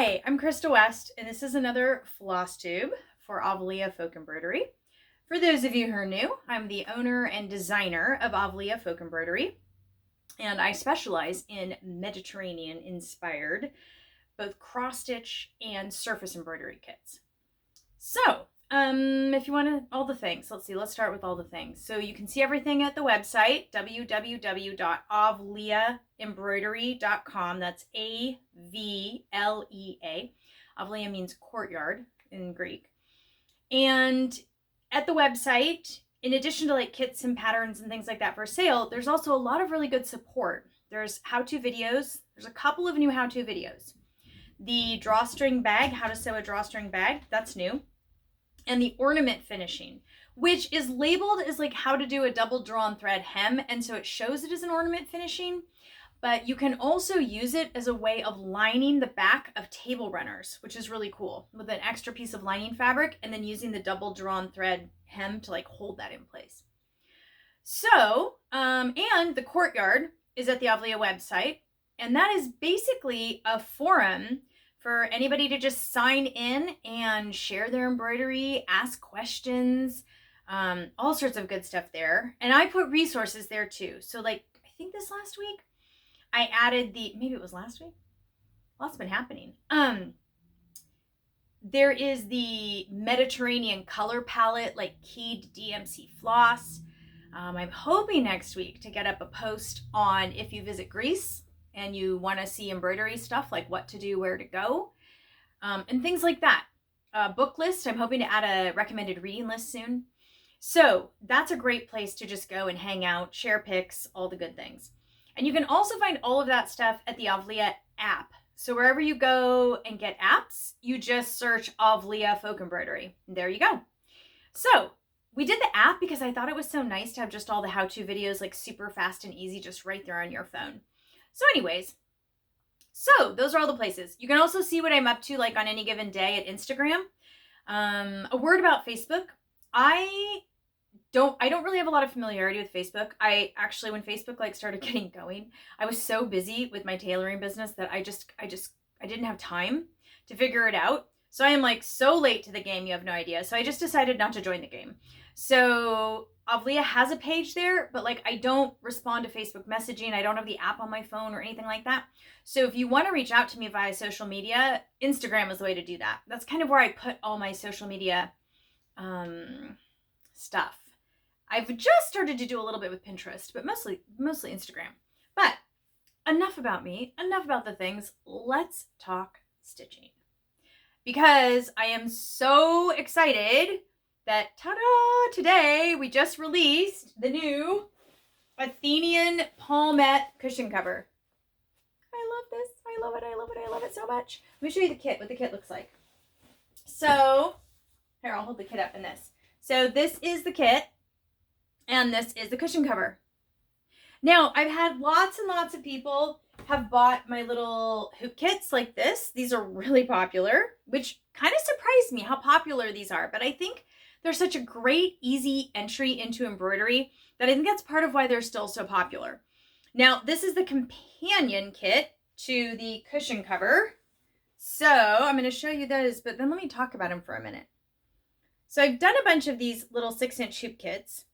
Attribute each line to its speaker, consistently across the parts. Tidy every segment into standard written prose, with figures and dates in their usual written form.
Speaker 1: Hi, I'm Krista West, and this is another FlossTube for Avlea Folk Embroidery. For those of you who are new, I'm the owner and designer of Avlea Folk Embroidery, and I specialize in Mediterranean-inspired both cross-stitch and surface embroidery kits. So, if you want all the things, let's start with all the things. So you can see everything at the website, www.avleaembroidery.com. That's A-V-L-E-A. Avlea means courtyard in Greek. And at the website, in addition to like kits and patterns and things like that for sale, there's also a lot of really good support. There's how-to videos. There's a couple of new how-to videos. The drawstring bag, how to sew a drawstring bag, that's new. And the ornament finishing, which is labeled as like how to do a double drawn thread hem. And so it shows it as an ornament finishing, but you can also use it as a way of lining the back of table runners, which is really cool, with an extra piece of lining fabric and then using the double drawn thread hem to like hold that in place. So, and the courtyard is at the Avlea website, and that is basically a forum for anybody to just sign in and share their embroidery, ask questions, all sorts of good stuff there. And I put resources there too. So like, I think this last week, I added maybe it was last week? Lots been happening. There is the Mediterranean color palette, like keyed DMC floss. I'm hoping next week to get up a post on if you visit Greece and you want to see embroidery stuff, like what to do, where to go, and things like that. Book list, I'm hoping to add a recommended reading list soon. So that's a great place to just go and hang out, share pics, all the good things. And you can also find all of that stuff at the Avlea app. So wherever you go and get apps, you just search Avlea Folk Embroidery. And there you go. So we did the app because I thought it was so nice to have just all the how-to videos like super fast and easy, just right there on your phone. So anyways, so those are all the places. You can also see what I'm up to like on any given day at Instagram. A word about Facebook. I don't really have a lot of familiarity with Facebook. I actually, when Facebook like started getting going, I was so busy with my tailoring business that I didn't have time to figure it out. So I am like so late to the game, you have no idea. So I just decided not to join the game. So Avlea has a page there, but like I don't respond to Facebook messaging. I don't have the app on my phone or anything like that. So if you want to reach out to me via social media, Instagram is the way to do that. That's kind of where I put all my social media stuff. I've just started to do a little bit with Pinterest, but mostly Instagram. But enough about me, enough about the things. Let's talk stitching. Because I am so excited that, ta-da, today we just released the new Athenian Palmette cushion cover. I love this. I love it. I love it. I love it so much. Let me show you the kit, what the kit looks like. So, here, I'll hold the kit up in this. So this is the kit, and this is the cushion cover. Now, I've had lots and lots of people have bought my little hoop kits like this. These are really popular, which kind of surprised me how popular these are. But I think they're such a great, easy entry into embroidery that I think that's part of why they're still so popular. Now, this is the companion kit to the cushion cover. So I'm going to show you those, but then let me talk about them for a minute. So I've done a bunch of these little 6-inch hoop kits.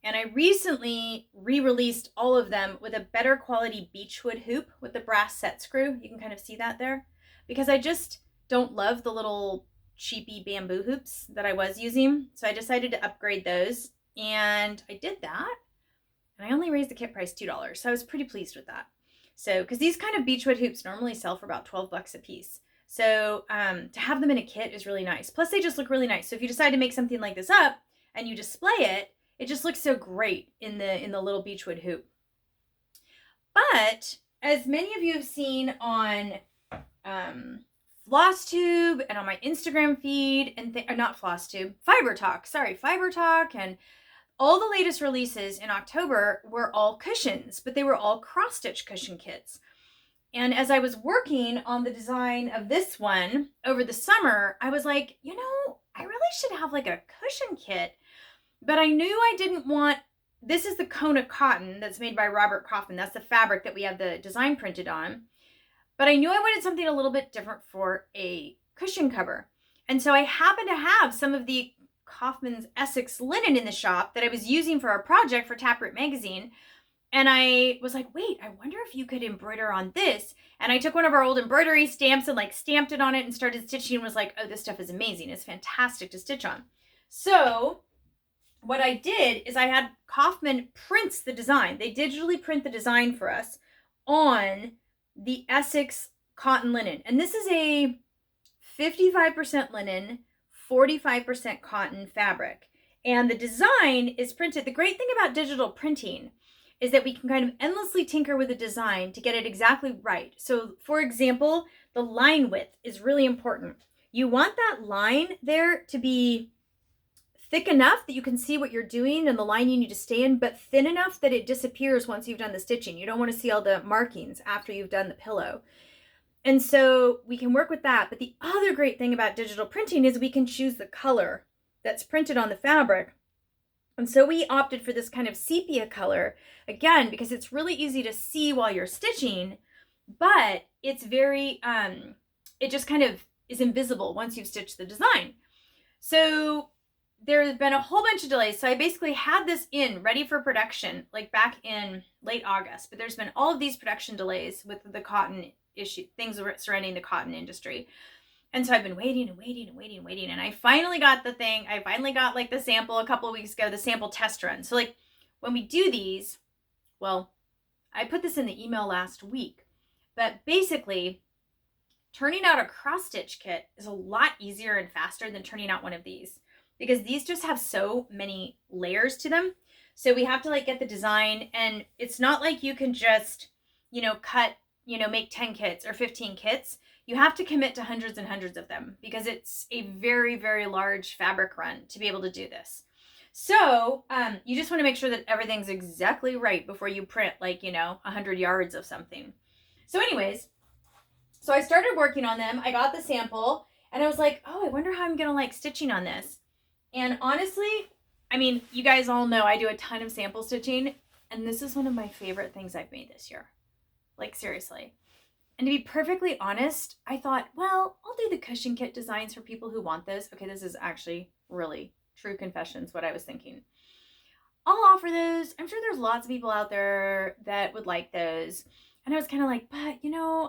Speaker 1: And I recently re-released all of them with a better quality beechwood hoop with the brass set screw. You can kind of see that there. Because I just don't love the little cheapy bamboo hoops that I was using. So I decided to upgrade those. And I did that. And I only raised the kit price $2. So I was pretty pleased with that. So, because these kind of beechwood hoops normally sell for about 12 bucks a piece. So to have them in a kit is really nice. Plus they just look really nice. So if you decide to make something like this up and you display it, it just looks so great in the little beechwood hoop. But as many of you have seen on FlossTube and on my Instagram feed, and not FlossTube, Fiber Talk, and all the latest releases in October were all cushions, but they were all cross-stitch cushion kits. And as I was working on the design of this one over the summer, I was like, you know, I really should have like a cushion kit. But I knew I didn't want, this is the Kona cotton that's made by Robert Kaufman. That's the fabric that we have the design printed on. but I knew I wanted something a little bit different for a cushion cover. And so I happened to have some of the Kaufman's Essex linen in the shop that I was using for our project for Taproot magazine. And I was like, wait, I wonder if you could embroider on this. And I took one of our old embroidery stamps and like stamped it on it and started stitching and was like, oh, this stuff is amazing. It's fantastic to stitch on. So what I did is I had Kaufman prints the design. They digitally print the design for us on the Essex cotton linen. And this is a 55% linen, 45% cotton fabric. And the design is printed. The great thing about digital printing is that we can kind of endlessly tinker with the design to get it exactly right. So for example, the line width is really important. You want that line there to be thick enough that you can see what you're doing and the line you need to stay in, but thin enough that it disappears once you've done the stitching. You don't want to see all the markings after you've done the pillow. And so we can work with that. But the other great thing about digital printing is we can choose the color that's printed on the fabric. And so we opted for this kind of sepia color, again, because it's really easy to see while you're stitching, but it's very, it just kind of is invisible once you've stitched the design. So there's been a whole bunch of delays. So I basically had this in ready for production, like back in late August, but there's been all of these production delays with the cotton issue, things surrounding the cotton industry. And so I've been waiting and waiting and waiting and waiting. And I finally got the thing. I finally got like the sample a couple of weeks ago, the sample test run. So like when we do these, well, I put this in the email last week, but basically turning out a cross stitch kit is a lot easier and faster than turning out one of these, because these just have so many layers to them. So we have to like get the design, and it's not like you can just, cut, make 10 kits or 15 kits. You have to commit to hundreds and hundreds of them because it's a very, very large fabric run to be able to do this. So you just want to make sure that everything's exactly right before you print 100 yards of something. So anyways, so I started working on them. I got the sample and I was like, oh, I wonder how I'm going to like stitching on this. And honestly, I mean, you guys all know I do a ton of sample stitching, and this is one of my favorite things I've made this year. Like seriously. And to be perfectly honest, I thought, well, I'll do the cushion kit designs for people who want this. Okay, this is actually really true confessions, what I was thinking. I'll offer those. I'm sure there's lots of people out there that would like those. And I was kind of like, but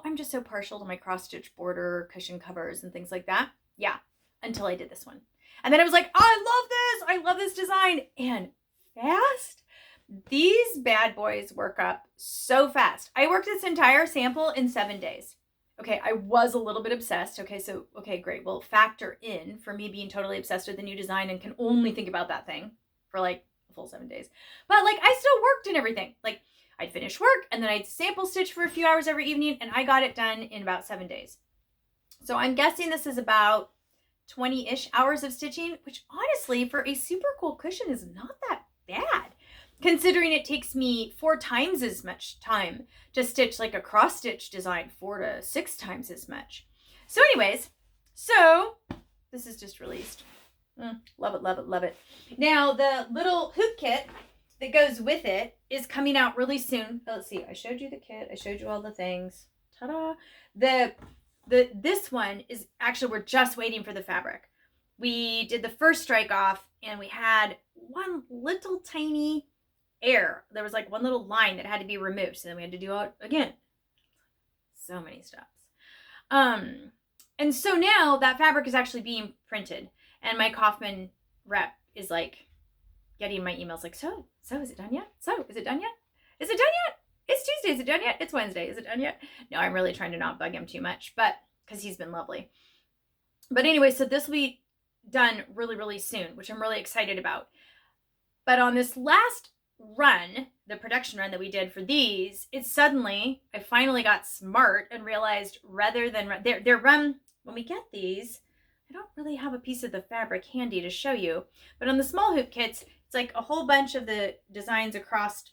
Speaker 1: I'm just so partial to my cross-stitch border cushion covers and things like that. Yeah, until I did this one. And then I was like, I love this design. And fast. These bad boys work up so fast. I worked this entire sample in 7 days. Okay, I was a little bit obsessed. Okay, great. Well, factor in for me being totally obsessed with the new design and can only think about that thing for like a full 7 days. But like I still worked and everything. Like I'd finish work and then I'd sample stitch for a few hours every evening, and I got it done in about 7 days. So I'm guessing this is about 20-ish hours of stitching, which honestly for a super cool cushion is not that bad, considering it takes me 4 times as much time to stitch like a cross stitch design, 4 to 6 times as much. So anyways, so this is just released. Love it, love it, love it. Now the little hoop kit that goes with it is coming out really soon. Let's see, I showed you the kit. I showed you all the things. Ta-da. This one is actually, we're just waiting for the fabric. We did the first strike off and we had one little tiny error. There was like one little line that had to be removed. So then we had to do it again. So many steps. And so now that fabric is actually being printed, and my Kaufman rep is like getting my emails like, so is it done yet? So is it done yet? Is it done yet? It's Tuesday. Is it done yet? It's Wednesday. Is it done yet? No, I'm really trying to not bug him too much, but because he's been lovely. But anyway, so this will be done really, really soon, which I'm really excited about. But on this last run, the production run that we did for these, I finally got smart and realized rather than, they're run, when we get these, I don't really have a piece of the fabric handy to show you, but on the small hoop kits, it's like a whole bunch of the designs across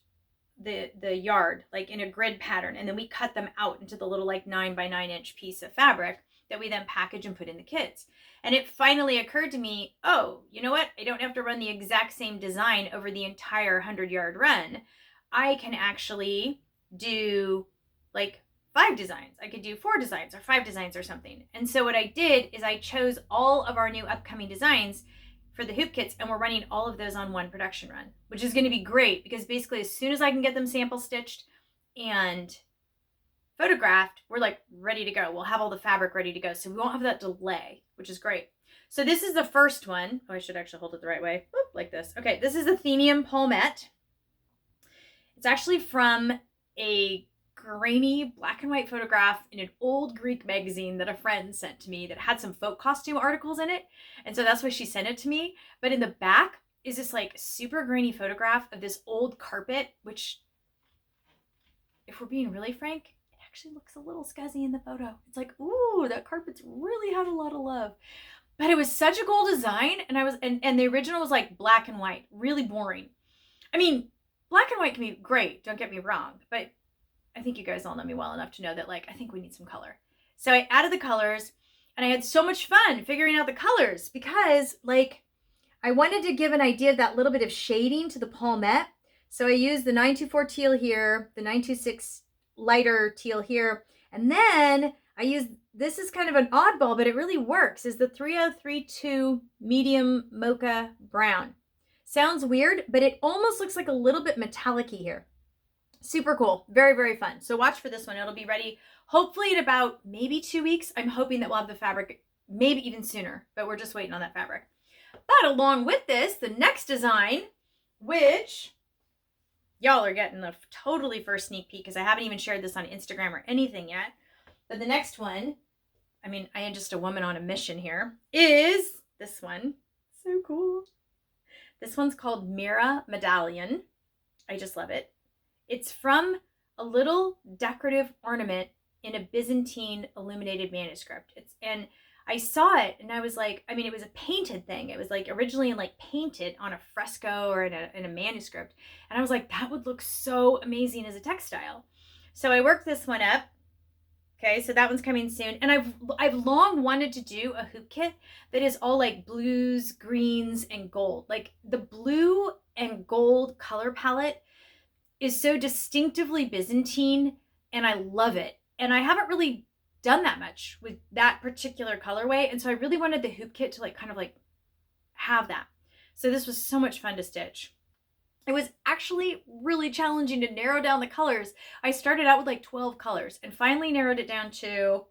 Speaker 1: the yard, like in a grid pattern, and then we cut them out into the little like 9 by 9 inch piece of fabric that we then package and put in the kits. And it finally occurred to me, oh, you know what? I don't have to run the exact same design over the entire 100-yard run. I can actually do like 5 designs. I could do 4 designs or 5 designs or something. And so what I did is I chose all of our new upcoming designs for the hoop kits, and we're running all of those on one production run, which is going to be great because basically as soon as I can get them sample stitched and photographed, we're like ready to go. We'll have all the fabric ready to go. So we won't have that delay, which is great. So this is the first one. Oh, I should actually hold it the right way. Whoop, like this. Okay, this is Athenian Palmette. It's actually from a grainy black and white photograph in an old Greek magazine that a friend sent to me that had some folk costume articles in it. And so that's why she sent it to me. But in the back is this like super grainy photograph of this old carpet, which, if we're being really frank, it actually looks a little scuzzy in the photo. It's like, ooh, that carpet's really had a lot of love. But it was such a cool design. And I was, and the original was like black and white, really boring. I mean, black and white can be great, don't get me wrong, but I think you guys all know me well enough to know that, like, I think we need some color. So I added the colors, and I had so much fun figuring out the colors because, like, I wanted to give an idea of that little bit of shading to the palmette. So I used the 924 teal here, the 926 lighter teal here, and then I used, this is kind of an oddball, but it really works, is the 3032 medium mocha brown. Sounds weird, but it almost looks like a little bit metallic-y here. Super cool. Very, very fun. So watch for this one. It'll be ready hopefully in about maybe 2 weeks. I'm hoping that we'll have the fabric maybe even sooner, but we're just waiting on that fabric. But along with this, the next design, which y'all are getting the totally first sneak peek because I haven't even shared this on Instagram or anything yet. But the next one, I mean, I am just a woman on a mission here, is this one. So cool. This one's called Mira Medallion. I just love it. It's from a little decorative ornament in a Byzantine illuminated manuscript. And I saw it and I was like, I mean, it was a painted thing. It was like originally like painted on a fresco or in a manuscript. And I was like, that would look so amazing as a textile. So I worked this one up. Okay, so that one's coming soon. And I've long wanted to do a hoop kit that is all like blues, greens, and gold. Like the blue and gold color palette is so distinctively Byzantine, and I love it. And I haven't really done that much with that particular colorway, and so I really wanted the hoop kit to like kind of like have that. So this was so much fun to stitch. It was actually really challenging to narrow down the colors. I started out with like 12 colors and finally narrowed it down to,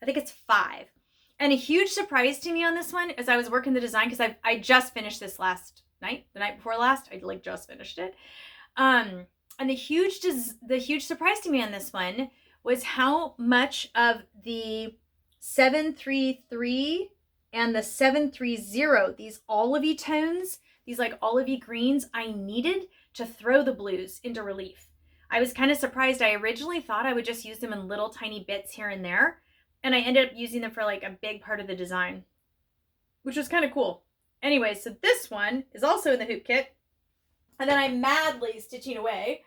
Speaker 1: I think it's 5. And a huge surprise to me on this one as I was working the design, because I just finished this last night, the night before last, I like just finished it. And the huge surprise to me on this one was how much of the 733 and the 730, these olivey tones, these like olivey greens, I needed to throw the blues into relief. I was kind of surprised. I originally thought I would just use them in little tiny bits here and there, and I ended up using them for like a big part of the design, which was kind of cool. Anyway, so this one is also in the hoop kit. And then I'm madly stitching away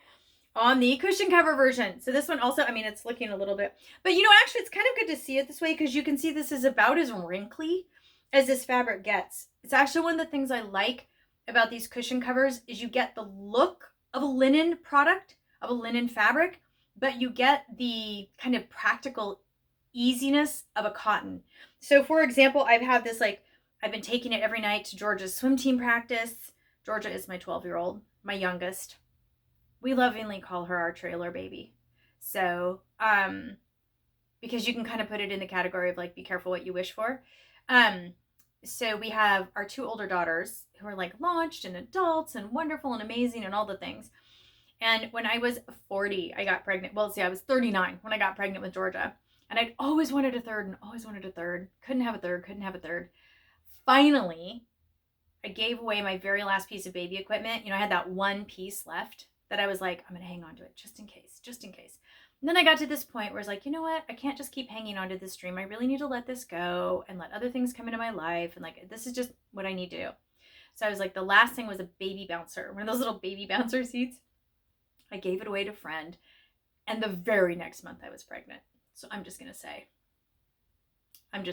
Speaker 1: on the cushion cover version. So this one also, I mean, it's looking a little bit, but you know, actually it's kind of good to see it this way because you can see this is about as wrinkly as this fabric gets. It's actually one of the things I like about these cushion covers is you get the look of a linen product, of a linen fabric, but you get the kind of practical easiness of a cotton. So for example, I've had this, like, I've been taking it every night to Georgia's swim team practice. Georgia is my 12-year-old, my youngest. We lovingly call her our trailer baby. So, because you can kind of put it in the category of like, be careful what you wish for. So we have our 2 older daughters who are like launched and adults and wonderful and amazing and all the things. And when I was 40, I got pregnant. Well, see, I was 39 when I got pregnant with Georgia. And I'd always wanted a third and always wanted a third. Couldn't have a third. Finally, I gave away my very last piece of baby equipment. You know, I had that one piece left that I was like, I'm going to hang on to it just in case. And then I got to this point where I was like, you know what? I can't just keep hanging on to this dream. I really need to let this go and let other things come into my life. And like, this is just what I need to do. So I was like, the last thing was a baby bouncer, one of those little baby bouncer seats. I gave it away to a friend. And the very next month I was pregnant. So I'm just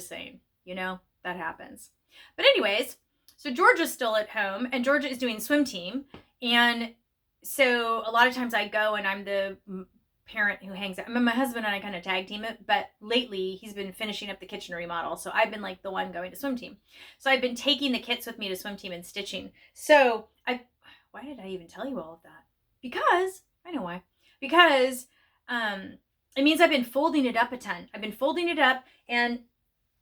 Speaker 1: saying, you know, that happens. But anyways, so Georgia's still at home and Georgia is doing swim team. And so a lot of times I go and I'm the parent who hangs out. I mean, my husband and I kind of tag team it, but lately he's been finishing up the kitchen remodel. So I've been like the one going to swim team. So I've been taking the kits with me to swim team and stitching. So why did I even tell you all of that? Because, I know why. Because it means I've been folding it up a ton. I've been folding it up, and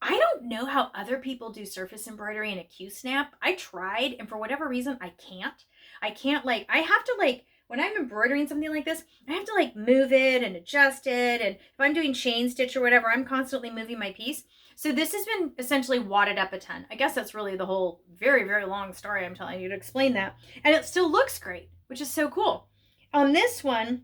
Speaker 1: I don't know how other people do surface embroidery in a Q-snap. I tried, and for whatever reason, I can't. I have to when I'm embroidering something like this, I have to move it and adjust it. And if I'm doing chain stitch or whatever, I'm constantly moving my piece. So this has been essentially wadded up a ton. I guess that's really the whole very, very long story I'm telling you to explain that. And it still looks great, which is so cool. On this one,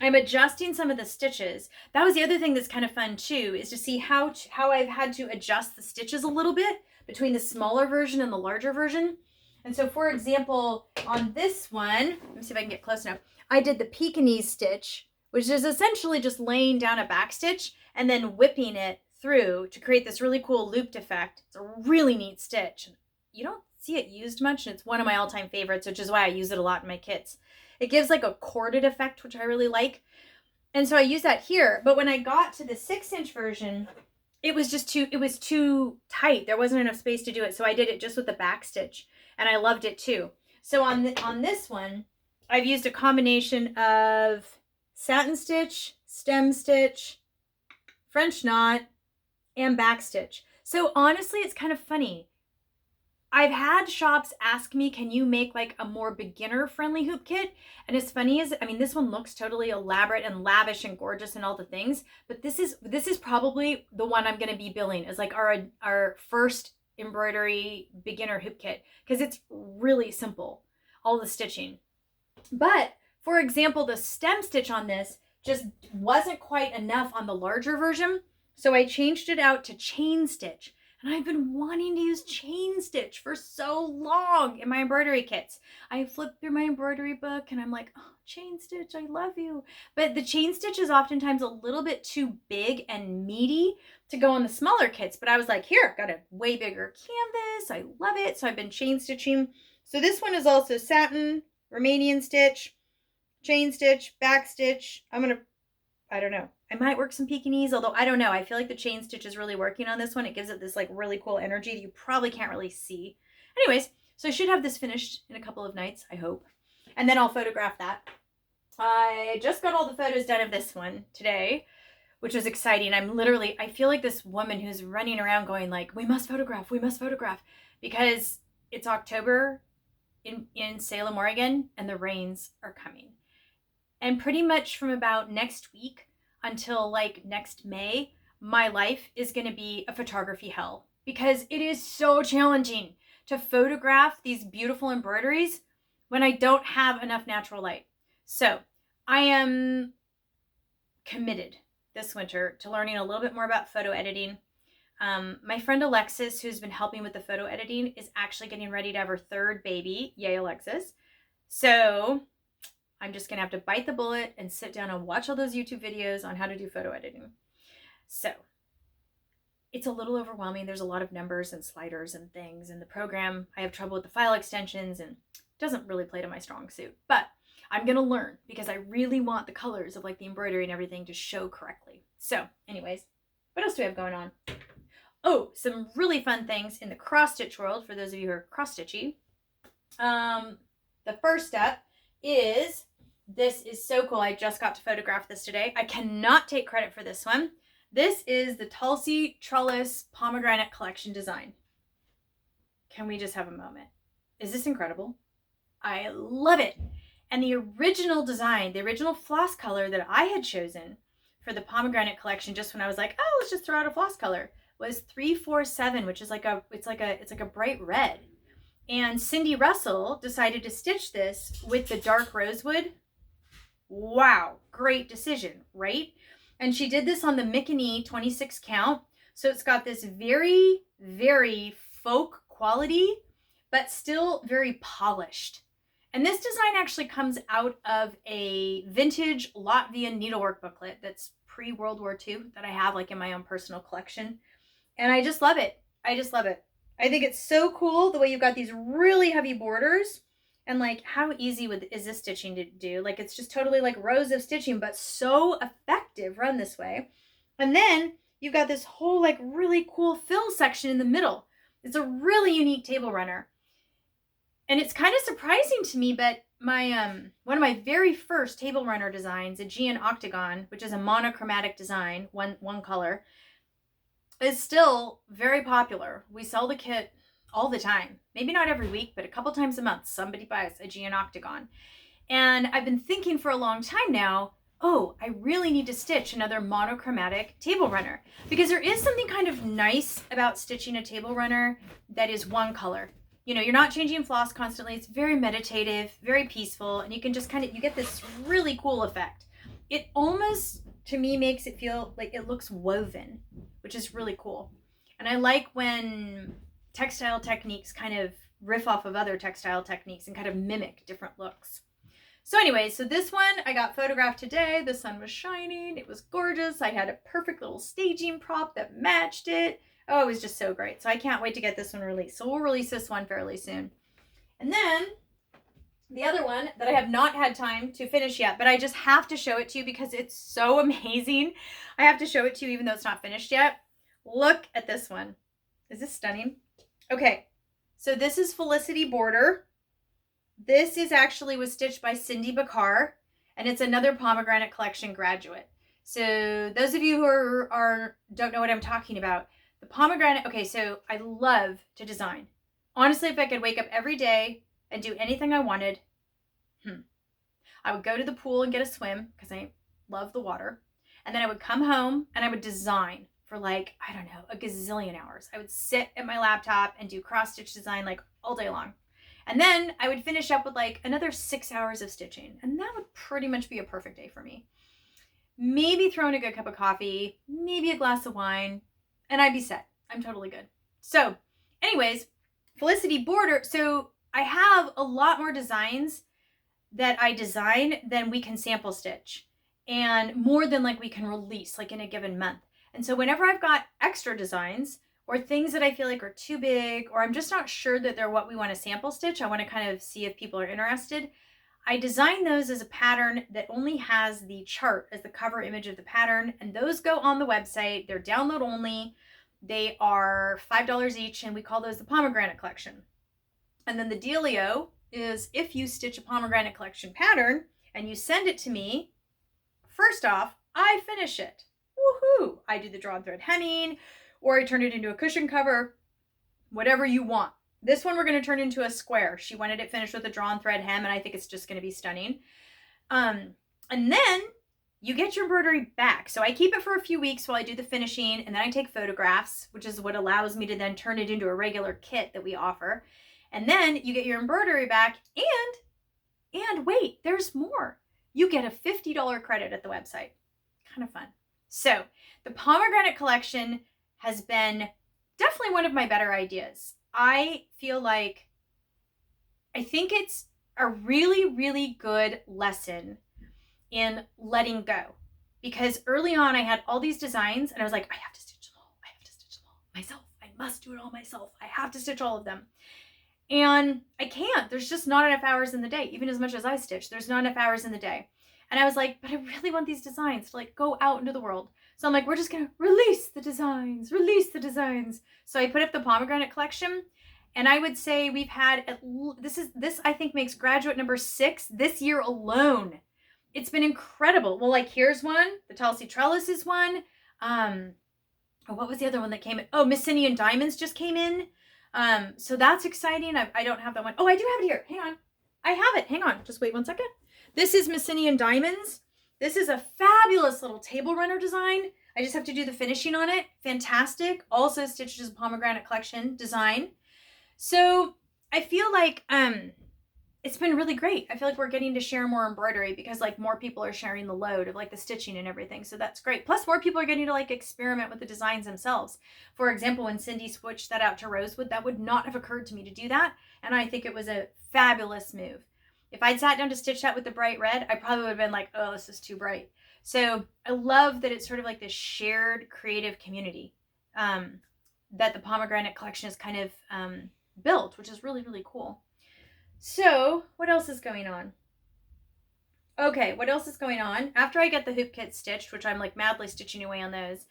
Speaker 1: I'm adjusting some of the stitches. That was the other thing that's kind of fun too, is to see how I've had to adjust the stitches a little bit between the smaller version and the larger version. And so, for example, on this one, let me see if I can get close enough. I did the Pekingese stitch, which is essentially just laying down a back stitch and then whipping it through to create this really cool looped effect. It's a really neat stitch. You don't see it used much, and it's one of my all-time favorites, which is why I use it a lot in my kits. It gives like a corded effect, which I really like. And so I use that here. But when I got to the 6-inch version, it was too tight. There wasn't enough space to do it. So I did it just with the back stitch, and I loved it too. So on this one, I've used a combination of satin stitch, stem stitch, French knot, and back stitch. So honestly, it's kind of funny. I've had shops ask me, can you make like a more beginner friendly hoop kit? And as funny as, I mean, this one looks totally elaborate and lavish and gorgeous and all the things, but this is probably the one I'm going to be billing as like our first embroidery beginner hoop kit, because it's really simple, all the stitching. But for example, the stem stitch on this just wasn't quite enough on the larger version. So I changed it out to chain stitch. And I've been wanting to use chain stitch for so long in my embroidery kits. I flipped through my embroidery book and I'm like, oh, chain stitch, I love you. But the chain stitch is oftentimes a little bit too big and meaty to go on the smaller kits. But I was like, here, got a way bigger canvas. I love it. So I've been chain stitching. So this one is also satin, Romanian stitch, chain stitch, back stitch. I don't know. I might work some Pekingese, although I don't know. I feel like the chain stitch is really working on this one. It gives it this like really cool energy that you probably can't really see. Anyways, so I should have this finished in a couple of nights, I hope. And then I'll photograph that. I just got all the photos done of this one today, which was exciting. I feel like this woman who's running around going like, we must photograph, because it's October in Salem, Oregon, and the rains are coming. And pretty much from about next week until like next May, my life is going to be a photography hell, because it is so challenging to photograph these beautiful embroideries when I don't have enough natural light. So I am committed this winter to learning a little bit more about photo editing. My friend Alexis, who's been helping with the photo editing, is actually getting ready to have her third baby. Yay, Alexis. So I'm just going to have to bite the bullet and sit down and watch all those YouTube videos on how to do photo editing. So it's a little overwhelming. There's a lot of numbers and sliders and things in the program. I have trouble with the file extensions, and it doesn't really play to my strong suit. But I'm going to learn, because I really want the colors of like the embroidery and everything to show correctly. So anyways, what else do we have going on? Oh, some really fun things in the cross-stitch world for those of you who are cross-stitchy. The first step is, this is so cool. I just got to photograph this today. I cannot take credit for this one. This is the Talsi Trellis pomegranate collection design. Can we just have a moment? Is this incredible? I love it. And the original design, the original floss color that I had chosen for the pomegranate collection, just when I was like, oh, let's just throw out a floss color, was 347, which is it's like a bright red. And Cindy Russell decided to stitch this with the dark rosewood. Wow, great decision, right? And she did this on the Messinian 26 count. So it's got this very, very folk quality, but still very polished. And this design actually comes out of a vintage Latvian needlework booklet that's pre-World War II that I have like in my own personal collection. And I just love it. I just love it. I think it's so cool the way you've got these really heavy borders, And like, how easy is this stitching to do? Like, it's just totally like rows of stitching, but so effective run this way. And then you've got this whole like really cool fill section in the middle. It's a really unique table runner. And it's kind of surprising to me, but my one of my very first table runner designs, a Aegean octagon, which is a monochromatic design, one color, is still very popular. We sell the kit all the time. Maybe not every week, but a couple times a month, somebody buys a Aegean octagon. And I've been thinking for a long time now, oh, I really need to stitch another monochromatic table runner, because there is something kind of nice about stitching a table runner that is one color. You know, you're not changing floss constantly. It's very meditative, very peaceful, and you can just you get this really cool effect. It almost, to me, makes it feel like it looks woven, which is really cool. And I like when textile techniques kind of riff off of other textile techniques and kind of mimic different looks. So anyway, so this one I got photographed today. The sun was shining. It was gorgeous. I had a perfect little staging prop that matched it. Oh, it was just so great. So I can't wait to get this one released. So we'll release this one fairly soon. And then the other one that I have not had time to finish yet, but I just have to show it to you because it's so amazing. I have to show it to you even though it's not finished yet. Look at this one. Is this stunning? Okay, so this is Felicity Border. This was stitched by Cindy Bakar, and it's another Pomegranate Collection graduate. So those of you who don't know what I'm talking about, the pomegranate, okay, so I love to design. Honestly, if I could wake up every day and do anything I wanted, I would go to the pool and get a swim because I love the water. And then I would come home and I would design for like, I don't know, a gazillion hours. I would sit at my laptop and do cross-stitch design like all day long. And then I would finish up with like another 6 hours of stitching. And that would pretty much be a perfect day for me. Maybe throw in a good cup of coffee, maybe a glass of wine, and I'd be set. I'm totally good. So anyways, Felicity Border. So I have a lot more designs that I design than we can sample stitch, and more than like we can release like in a given month. And so whenever I've got extra designs or things that I feel like are too big, or I'm just not sure that they're what we want to sample stitch, I want to kind of see if people are interested, I design those as a pattern that only has the chart as the cover image of the pattern, and those go on the website. They're download only. They are $5 each, and we call those the Pomegranate Collection. And then the dealio is if you stitch a Pomegranate Collection pattern and you send it to me, first off, I finish it. Woohoo! I do the drawn thread hemming, or I turn it into a cushion cover, whatever you want. This one we're going to turn into a square. She wanted it finished with a drawn thread hem, and I think it's just going to be stunning. And then you get your embroidery back. So I keep it for a few weeks while I do the finishing, and then I take photographs, which is what allows me to then turn it into a regular kit that we offer. And then you get your embroidery back, and wait, there's more. You get a $50 credit at the website. Kind of fun. So the Pomegranate Collection has been definitely one of my better ideas. I feel like, I think it's a really, really good lesson in letting go. Because early on I had all these designs and I was like, I have to stitch them all. I have to stitch them all myself. I must do it all myself. I have to stitch all of them. And I can't. There's just not enough hours in the day. Even as much as I stitch, there's not enough hours in the day. And I was like, but I really want these designs to like go out into the world. So I'm like, we're just going to release the designs. So I put up the Pomegranate Collection, and I would say we've had, this I think makes graduate number 6 this year alone. It's been incredible. Well, like here's one, the Talsi Trellis is one. What was the other one that came in? Oh, Messinian Diamonds just came in. So that's exciting. I don't have that one. Oh, I do have it here. Hang on. I have it. Hang on. Just wait one second. This is Messinian Diamonds. This is a fabulous little table runner design. I just have to do the finishing on it. Fantastic. Also stitched as a Pomegranate Collection design. So I feel like it's been really great. I feel like we're getting to share more embroidery because like more people are sharing the load of like the stitching and everything. So that's great. Plus more people are getting to like experiment with the designs themselves. For example, when Cindy switched that out to rosewood, that would not have occurred to me to do that. And I think it was a fabulous move. If I'd sat down to stitch that with the bright red, I probably would have been like, oh, this is too bright. So I love that it's sort of like this shared creative community that the Pomegranate Collection is kind of built, which is really, really cool. So what else is going on? Okay, what else is going on? After I get the hoop kits stitched, which I'm like madly stitching away on those,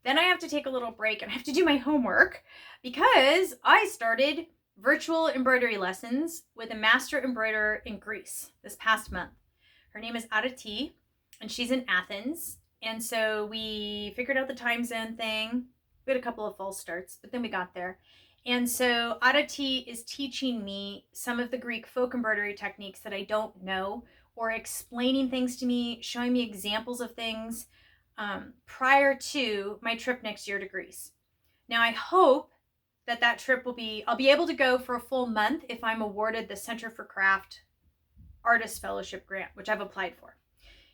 Speaker 1: then I have to take a little break and I have to do my homework because I started virtual embroidery lessons with a master embroiderer in Greece this past month. Her name is Avlea, and she's in Athens. And so we figured out the time zone thing. We had a couple of false starts, but then we got there. And so Avlea is teaching me some of the Greek folk embroidery techniques that I don't know, or explaining things to me, showing me examples of things prior to my trip next year to Greece. Now I hope that trip I'll be able to go for a full month if I'm awarded the Center for Craft Artist Fellowship grant, which I've applied for.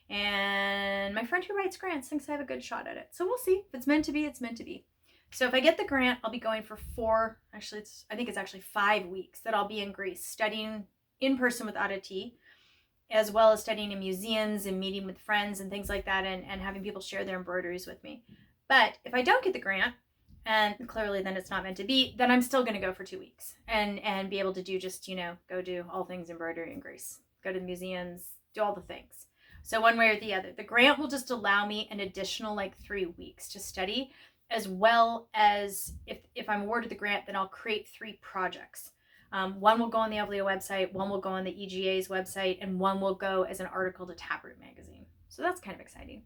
Speaker 1: And my friend who writes grants thinks I have a good shot at it. So we'll see. If it's meant to be, it's meant to be. So if I get the grant, I'll be going for I think it's actually 5 weeks that I'll be in Greece studying in person with Avlea, as well as studying in museums and meeting with friends and things like that, and having people share their embroideries with me. But if I don't get the grant, and clearly then it's not meant to be, then I'm still going to go for 2 weeks and be able to do just, go do all things embroidery in Greece, go to the museums, do all the things. So one way or the other, the grant will just allow me an additional 3 weeks to study, as well as if I'm awarded the grant, then I'll create 3 projects. One will go on the Avlea website, one will go on the EGA's website, and one will go as an article to Taproot magazine. So that's kind of exciting.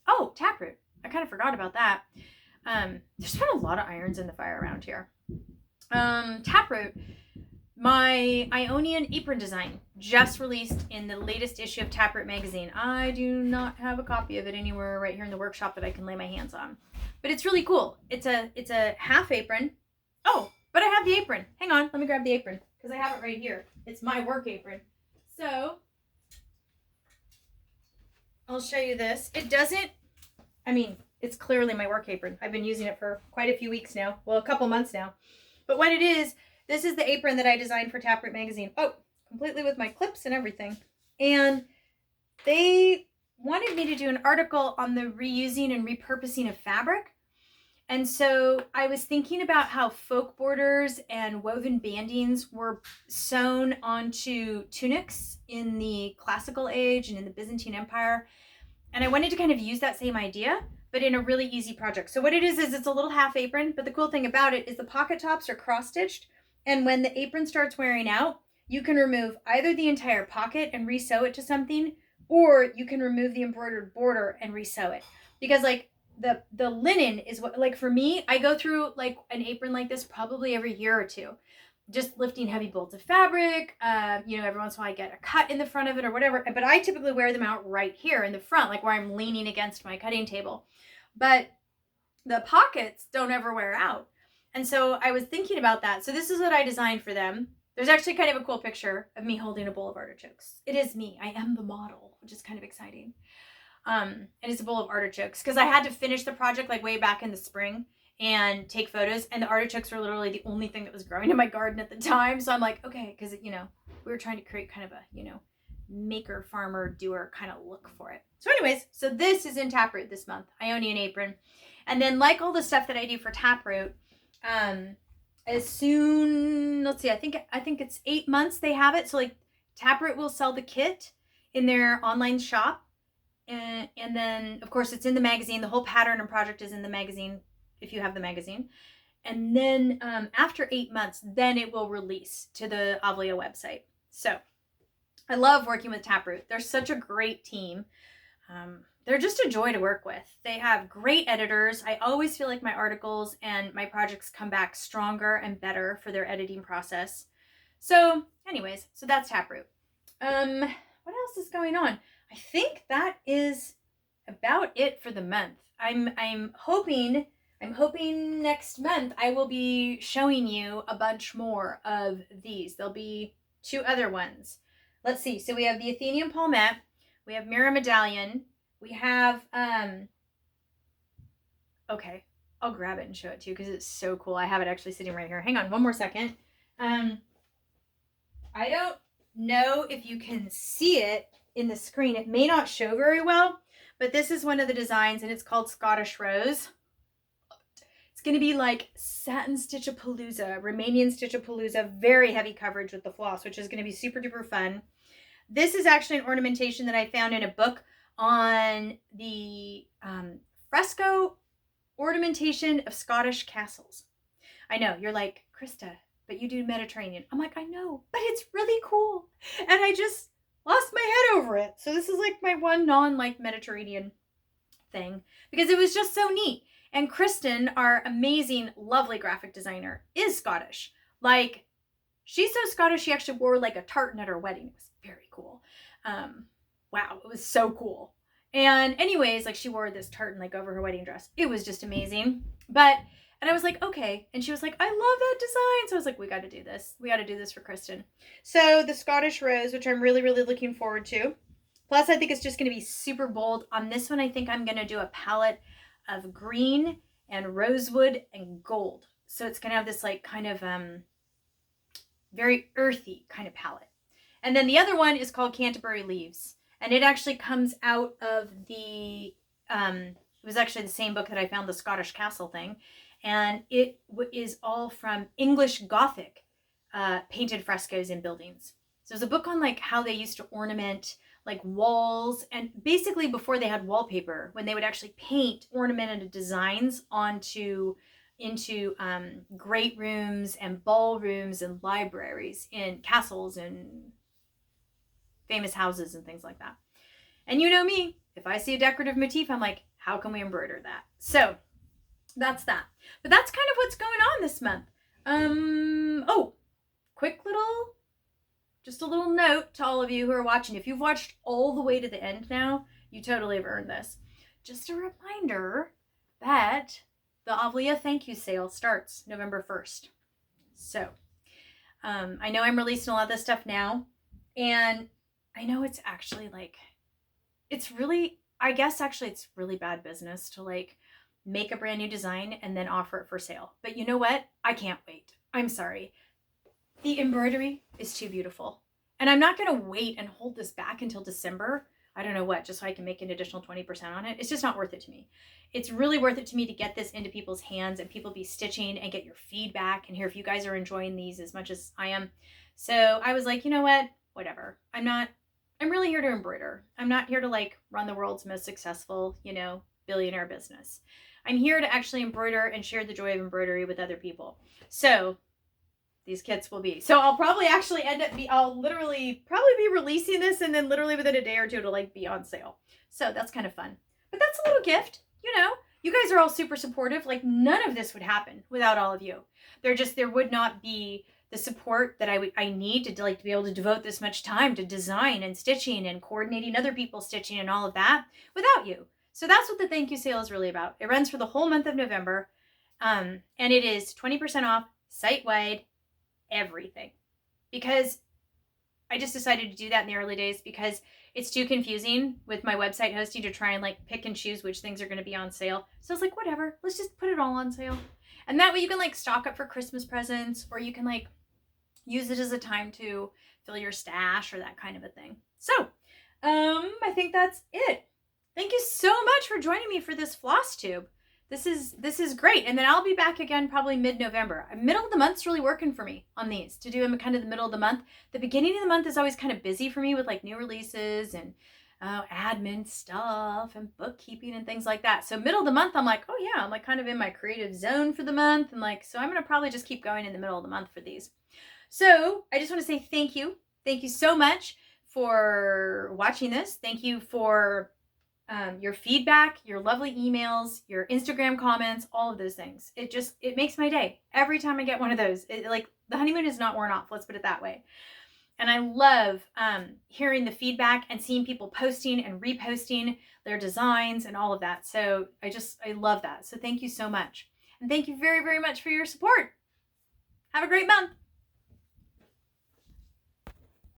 Speaker 1: Oh, Taproot. I kind of forgot about that. There's been a lot of irons in the fire around here. Taproot, my Ionian apron design, just released in the latest issue of Taproot magazine. I do not have a copy of it anywhere right here in the workshop that I can lay my hands on. But it's really cool. It's a half apron. Oh, but I have the apron. Hang on, let me grab the apron because I have it right here. It's my work apron. So I'll show you this. It's clearly my work apron. I've been using it for quite a few weeks now. Well, a couple months now. But what it is, this is the apron that I designed for Taproot magazine. Oh, completely with my clips and everything. And they wanted me to do an article on the reusing and repurposing of fabric. And so I was thinking about how folk borders and woven bandings were sewn onto tunics in the classical age and in the Byzantine Empire. And I wanted to kind of use that same idea, but in a really easy project. So what it is it's a little half apron, but the cool thing about it is the pocket tops are cross-stitched. And when the apron starts wearing out, you can remove either the entire pocket and resew it to something, or you can remove the embroidered border and resew it. Because the linen is what, for me, I go through an apron like this probably every year or two, just lifting heavy bolts of fabric. Every once in a while I get a cut in the front of it or whatever, but I typically wear them out right here in the front, where I'm leaning against my cutting table. But the pockets don't ever wear out. And so I was thinking about that. So this is what I designed for them. There's actually kind of a cool picture of me holding a bowl of artichokes. It is me. I am the model, which is kind of exciting. And it's a bowl of artichokes because I had to finish the project way back in the spring and take photos, and the artichokes were literally the only thing that was growing in my garden at the time. So I'm like, okay, because we were trying to create kind of a maker farmer doer kind of look for it. So anyways, so this is in Taproot this month, Ionian apron. And then all the stuff that I do for Taproot, as soon, let's see, I think it's 8 months they have it. So Taproot will sell the kit in their online shop. And then, of course, it's in the magazine. The whole pattern and project is in the magazine, if you have the magazine. And then after 8 months, then it will release to the Avlea website. So I love working with Taproot. They're such a great team. They're just a joy to work with. They have great editors. I always feel like my articles and my projects come back stronger and better for their editing process. So anyways, so that's Taproot. What else is going on? I think that is about it for the month. I'm hoping next month I will be showing you a bunch more of these. There'll be 2 other ones. Let's see. So we have the Athenian Palmette, we have Mira Medallion, we have okay, I'll grab it and show it to you because it's so cool. I have it actually sitting right here. Hang on one more second. I don't know if you can see it in the screen. It may not show very well, but this is one of the designs and it's called Scottish Rose. It's going to be like satin stitch-a-palooza, Romanian stitch-a-palooza, very heavy coverage with the floss, which is going to be super duper fun. This is actually an ornamentation that I found in a book on the fresco ornamentation of Scottish castles. I know, you're like, Krista, but you do Mediterranean. I'm like, I know, but it's really cool. And I just lost my head over it. So this is like my one non-like Mediterranean thing because it was just so neat. And Kristen, our amazing, lovely graphic designer, is Scottish. Like, she's so Scottish, she actually wore like a tartan at her wedding. It was very cool. Wow, it was so cool. And anyways, like she wore this tartan like over her wedding dress. It was just amazing. And I was like, okay. And she was like, I love that design. So I was like, we got to do this. We got to do this for Kristen. So the Scottish Rose, which I'm really, really looking forward to. Plus, I think it's just going to be super bold. On this one, I think I'm going to do a palette of green and rosewood and gold. So it's going to have this like kind of very earthy kind of palette. And then the other one is called Canterbury Leaves. And it actually comes out of the, it was actually the same book that I found the Scottish Castle thing. And it is all from English Gothic painted frescoes in buildings. So it was a book on like how they used to ornament like walls, and basically before they had wallpaper, when they would actually paint ornamented designs into great rooms and ballrooms and libraries in castles and famous houses and things like that. And you know me, if I see a decorative motif, I'm like, how can we embroider that? So that's that. But that's kind of what's going on this month. Oh, quick little, just a little note to all of you who are watching. If you've watched all the way to the end now, you totally have earned this. Just a reminder that the Avlea thank you sale starts November 1st. So, I know I'm releasing a lot of this stuff now, and I know it's actually like, it's really, I guess actually it's really bad business to like make a brand new design and then offer it for sale. But you know what? I can't wait. I'm sorry. The embroidery is too beautiful. And I'm not going to wait and hold this back until December. I don't know what, just so I can make an additional 20% on it. It's just not worth it to me. It's really worth it to me to get this into people's hands and people be stitching and get your feedback and hear if you guys are enjoying these as much as I am. So I was like, you know what? Whatever. I'm really here to embroider. I'm not here to like run the world's most successful, billionaire business. I'm here to actually embroider and share the joy of embroidery with other people. So these kits will be. So I'll probably actually I'll literally probably be releasing this and then literally within a day or two it'll like be on sale. So that's kind of fun. But that's a little gift, You guys are all super supportive. Like none of this would happen without all of you. There would not be the support that I need to be able to devote this much time to design and stitching and coordinating other people's stitching and all of that without you. So that's what the thank you sale is really about. It runs for the whole month of November. And it is 20% off site-wide everything. Because I just decided to do that in the early days because it's too confusing with my website hosting to try and like pick and choose which things are going to be on sale. So I was like, whatever, let's just put it all on sale. And that way you can like stock up for Christmas presents, or you can like use it as a time to fill your stash or that kind of a thing. So I think that's it. Thank you so much for joining me for this FlossTube. This is great. And then I'll be back again probably mid-November. Middle of the month's really working for me on these, to do them kind of the middle of the month. The beginning of the month is always kind of busy for me with like new releases and admin stuff and bookkeeping and things like that. So middle of the month, I'm like, oh yeah, I'm like kind of in my creative zone for the month. And like, so I'm going to probably just keep going in the middle of the month for these. So I just want to say thank you. Thank you so much for watching this. Thank you for your feedback, your lovely emails, your Instagram comments, all of those things. It makes my day every time I get one of those. Like the honeymoon is not worn off. Let's put it that way. And I love hearing the feedback and seeing people posting and reposting their designs and all of that. So I love that. So thank you so much. And thank you very, very much for your support. Have a great month.